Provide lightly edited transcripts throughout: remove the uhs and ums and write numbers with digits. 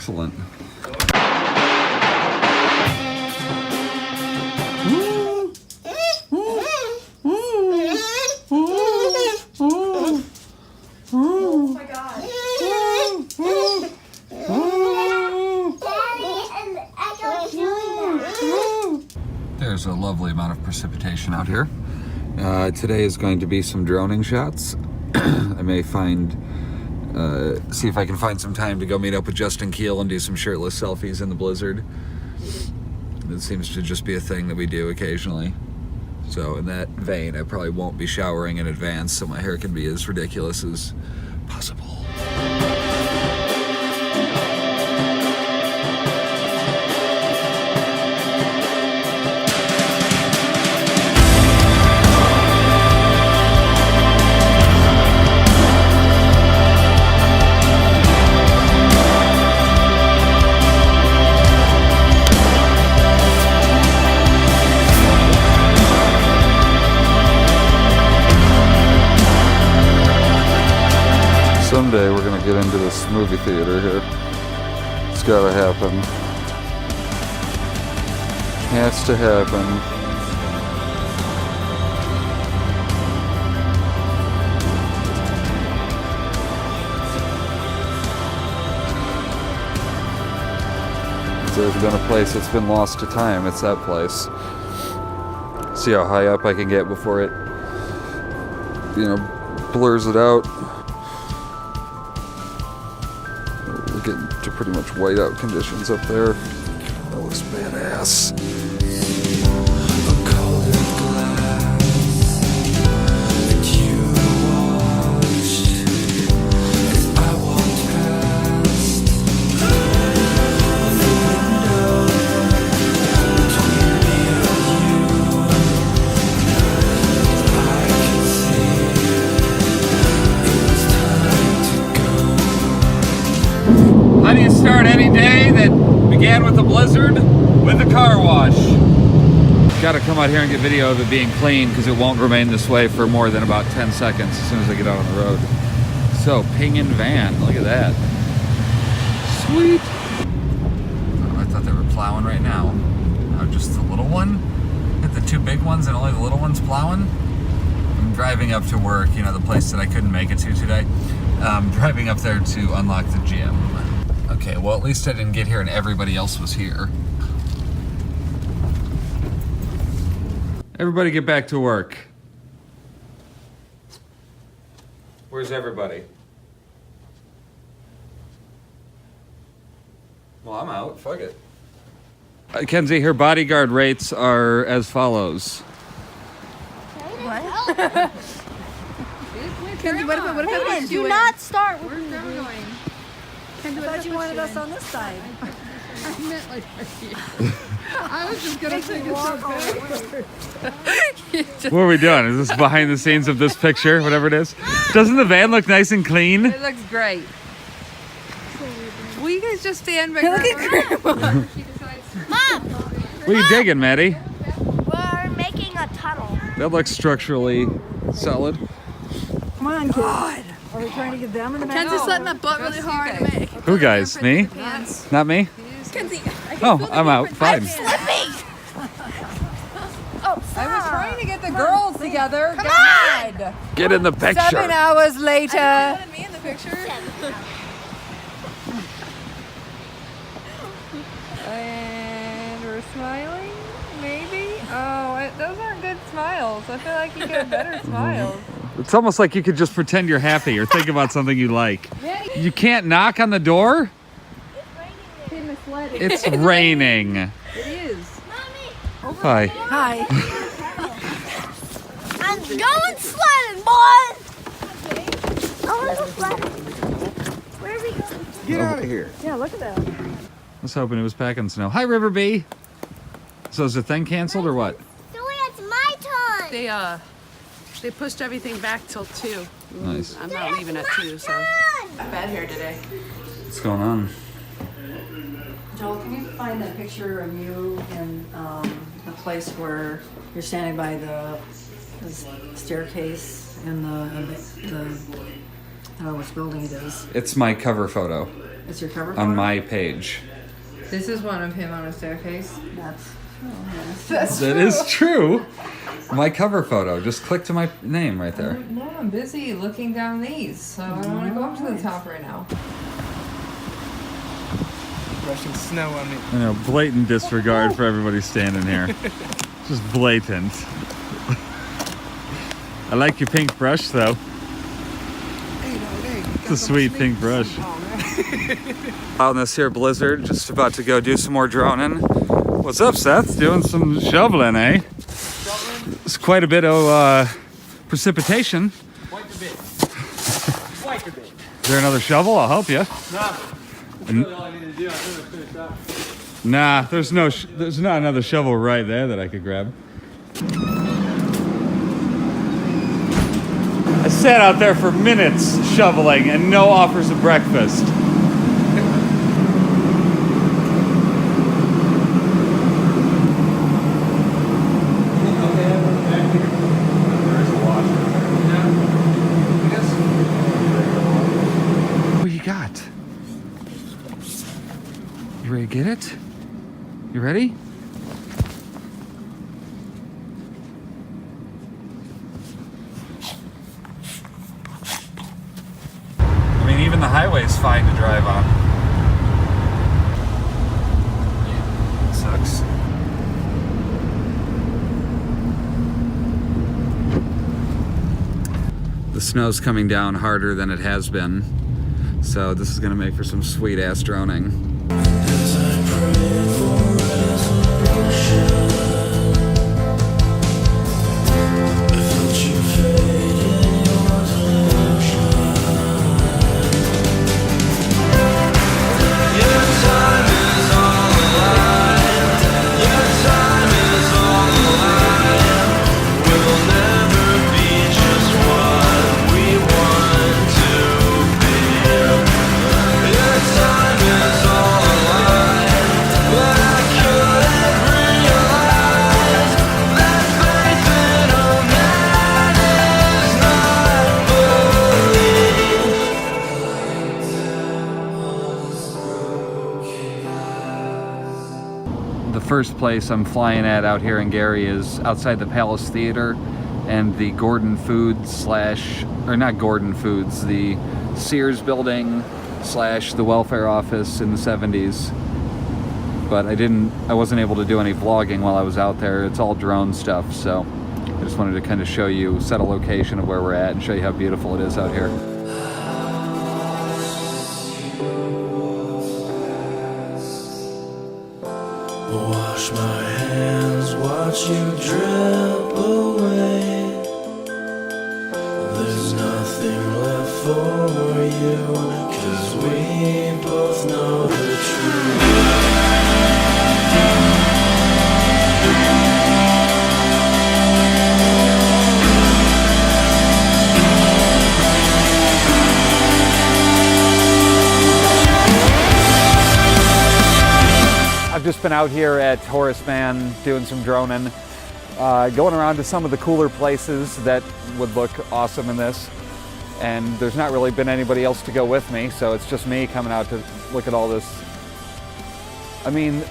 Excellent. Oh my God. There's a lovely amount of precipitation out here. Today is going to be some droning shots. I may see if I can find some time to go meet up with Justin Keel and do some shirtless selfies in the blizzard. It seems to just be a thing that we do occasionally. So in that vein, I probably won't be showering in advance so my hair can be as ridiculous as possible. Someday we're gonna get into this movie theater here. It's gotta happen. Has to happen. If there's been a place that's been lost to time, it's that place. See how high up I can get before it, blurs it out. We're getting to pretty much whiteout conditions up there. That looks badass. How do you start any day that began with a blizzard? With a car wash. Gotta come out here and get video of it being clean because it won't remain this way for more than about 10 seconds as soon as I get out on the road. So, pingin' van, look at that. Sweet. I thought they were plowing right now. Just the little one? Hit the two big ones and only the little one's plowing? I'm driving up to work, the place that I couldn't make it to today. Driving up there to unlock the gym. Okay, well at least I didn't get here and everybody else was here. Everybody get back to work. Where's everybody? Well, I'm out, fuck it. Kenzie, her bodyguard rates are as follows. What? Kenzie, what if I Do not start. We're never going. Kenzie, I thought you wanted us on this side. I meant like right here. I was just gonna take it so bad. What are we doing? Is this behind the scenes of this picture, whatever it is? Doesn't the van look nice and clean? It looks great. Will you guys just stand back there? Mom! What are you digging, Maddie? We're making a tunnel. That looks structurally solid. Come on, kids. God. Are we trying to get them in the back? Kenzie's letting that butt really hard to make. Who guys? Me? Not me? Kenzie, Oh, I'm out. Fine. Slipping! Oh, I was trying to get the girls together. Come God. Get in the picture. 7 hours later. wanted me in the picture. And we're smiling, maybe? Oh, those aren't good smiles. I feel like you get better smiles. It's almost like you could just pretend you're happy or think about something you like. You can't knock on the door? It's raining. It is. Hi. Hi. I'm going sledding, boys! I want to go sledding. Where are we going? Get out of here. Yeah, look at that. I was hoping it was packing snow. Hi, River Bee. So is the thing canceled or what? So it's my turn. They pushed everything back till 2. Nice. I'm not leaving at 2, so. Bad here today. What's going on? Joel, can you find that picture of you in the place where you're standing by the staircase in the I don't know which building it is. It's my cover photo It's your cover on photo? my page. This is one of him on a staircase. That's That is true. My cover photo. Just click to my name right there. No, I'm busy looking down these, so I don't want to go up to the top right now. Brushing snow on me. You know, blatant disregard for everybody standing here. Just blatant. I like your pink brush though. It's a sweet pink brush. Out in this here blizzard, just about to go do some more droning. What's up, Seth? Doing some shoveling, eh? It's quite a bit of precipitation. Quite a bit. Quite a bit. Is there another shovel? I'll help you. No. That's really all I need to do. I think I finished up. Nah, there's not another shovel right there that I could grab. I sat out there for minutes shoveling and no offers of breakfast. What you got? You ready to get it? You ready? I mean, even the highway's fine to drive on. It sucks. The snow's coming down harder than it has been, so this is gonna make for some sweet ass droning. The first place I'm flying at out here in Gary is outside the Palace Theater and the Gordon Foods or not Gordon Foods, the Sears building / the welfare office in the 70s. But I wasn't able to do any vlogging while I was out there. It's all drone stuff, so I just wanted to kind of show you, set a location of where we're at and show you how beautiful it is out here. Wash my hands, watch you drip away. There's nothing left for you, 'cause we both know the truth. I've just been out here at Horace Mann doing some droning, going around to some of the cooler places that would look awesome in this, and there's not really been anybody else to go with me, so it's just me coming out to look at all this. I mean,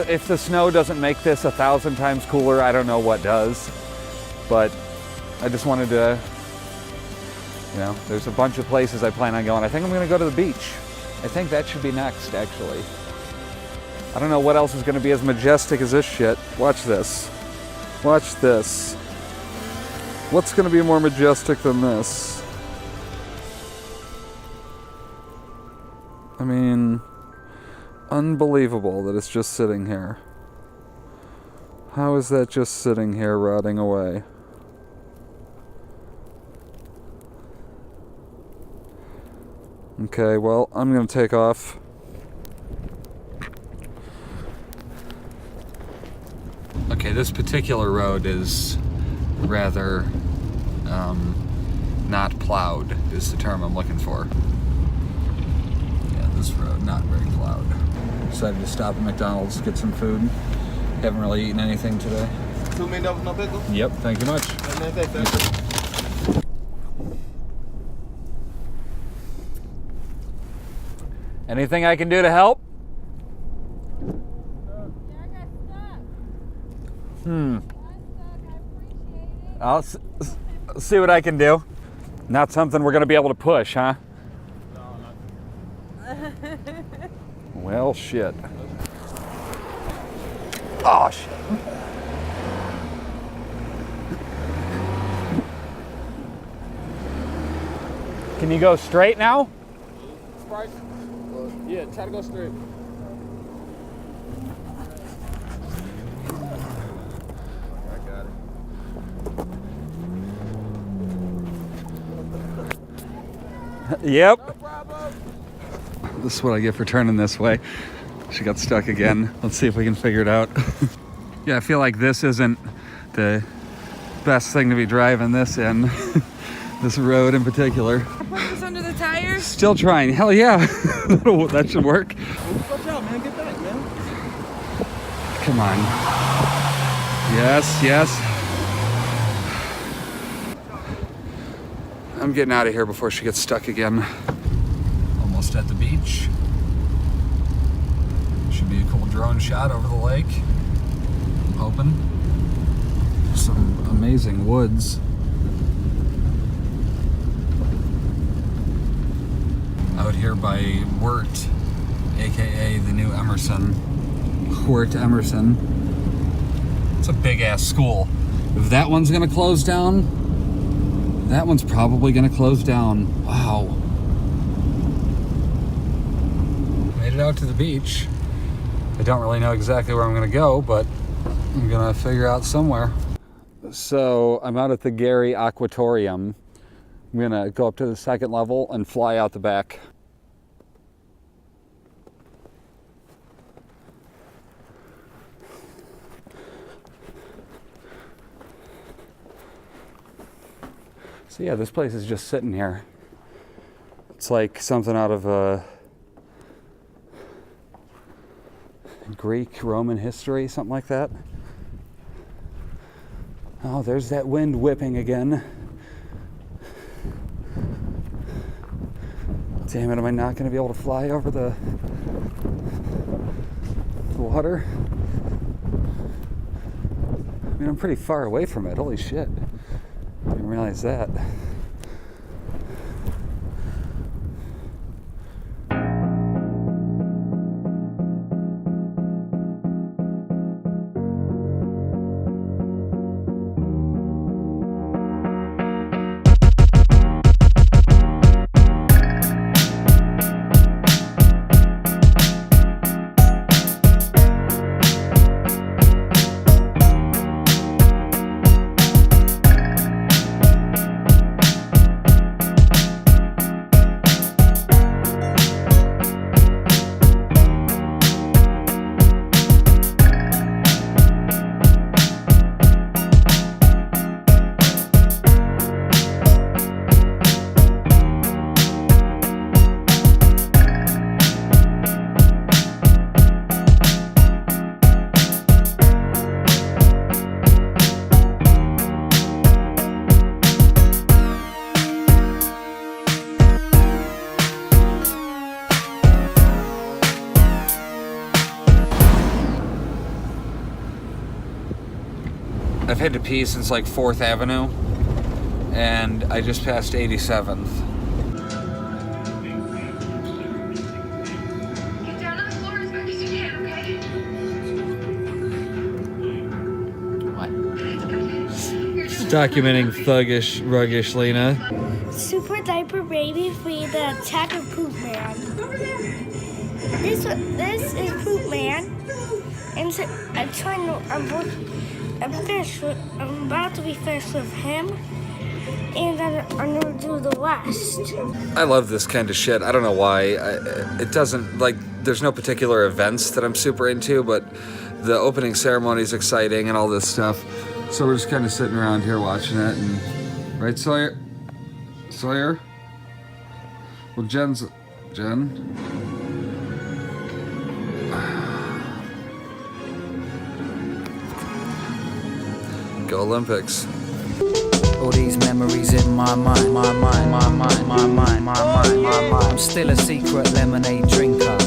if the snow doesn't make this 1,000 times cooler, I don't know what does, but I just wanted to, you know, there's a bunch of places I plan on going. I think I'm gonna go to the beach. I think that should be next, actually. I don't know what else is going to be as majestic as this shit. Watch this. Watch this. What's going to be more majestic than this? I mean, unbelievable that it's just sitting here. How is that just sitting here rotting away? Okay, well, I'm going to take off. Okay, this particular road is rather not plowed, is the term I'm looking for. Yeah, this road, not very plowed. Decided to stop at McDonald's, get some food. Haven't really eaten anything today. 2 min double no pickle? Yep, thank you much. Anything I can do to help? I'll see what I can do. Not something we're gonna be able to push, huh? Well, shit. Oh, shit. Can you go straight now? Yeah, try to go straight. I got it. Yep. No problem. This is what I get for turning this way. She got stuck again. Let's see if we can figure it out. Yeah, I feel like this isn't the best thing to be driving this in. This road in particular. Put this under the tires. Still trying. Hell yeah. That should work. Watch out, man. Get back, man. Come on. Yes, yes. I'm getting out of here before she gets stuck again. Almost at the beach. Should be a cool drone shot over the lake. I'm hoping. Some amazing woods. Out here by Wirt, aka the new Emerson. Wirt Emerson. It's a big ass school. If that one's gonna close down, that one's probably gonna close down. Wow. Made it out to the beach. I don't really know exactly where I'm gonna go, but I'm gonna figure out somewhere. So I'm out at the Gary Aquatorium. I'm gonna go up to the second level and fly out the back. So yeah, this place is just sitting here. It's like something out of a Greek, Roman history, something like that. Oh, there's that wind whipping again. Damn it, am I not going to be able to fly over the water? I mean, I'm pretty far away from it. Holy shit. I didn't realize that. I've had to pee since like 4th Avenue, and I just passed 87th. Get down on the floor as much as you can, okay? Just documenting thuggish, ruggish Lena. Super diaper baby free the attack of Poop Man. This is Poop Man, and so I'm about to be finished with him, and then I'm gonna do the rest. I love this kind of shit. I don't know why. It doesn't, like, there's no particular events that I'm super into, but the opening ceremony is exciting and all this stuff. So we're just kind of sitting around here watching it, and right, Sawyer? Sawyer? Well, Jen. Go Olympics. All these memories in my mind, my mind, my mind, my mind, my mind, my mind. I'm still a secret lemonade drinker.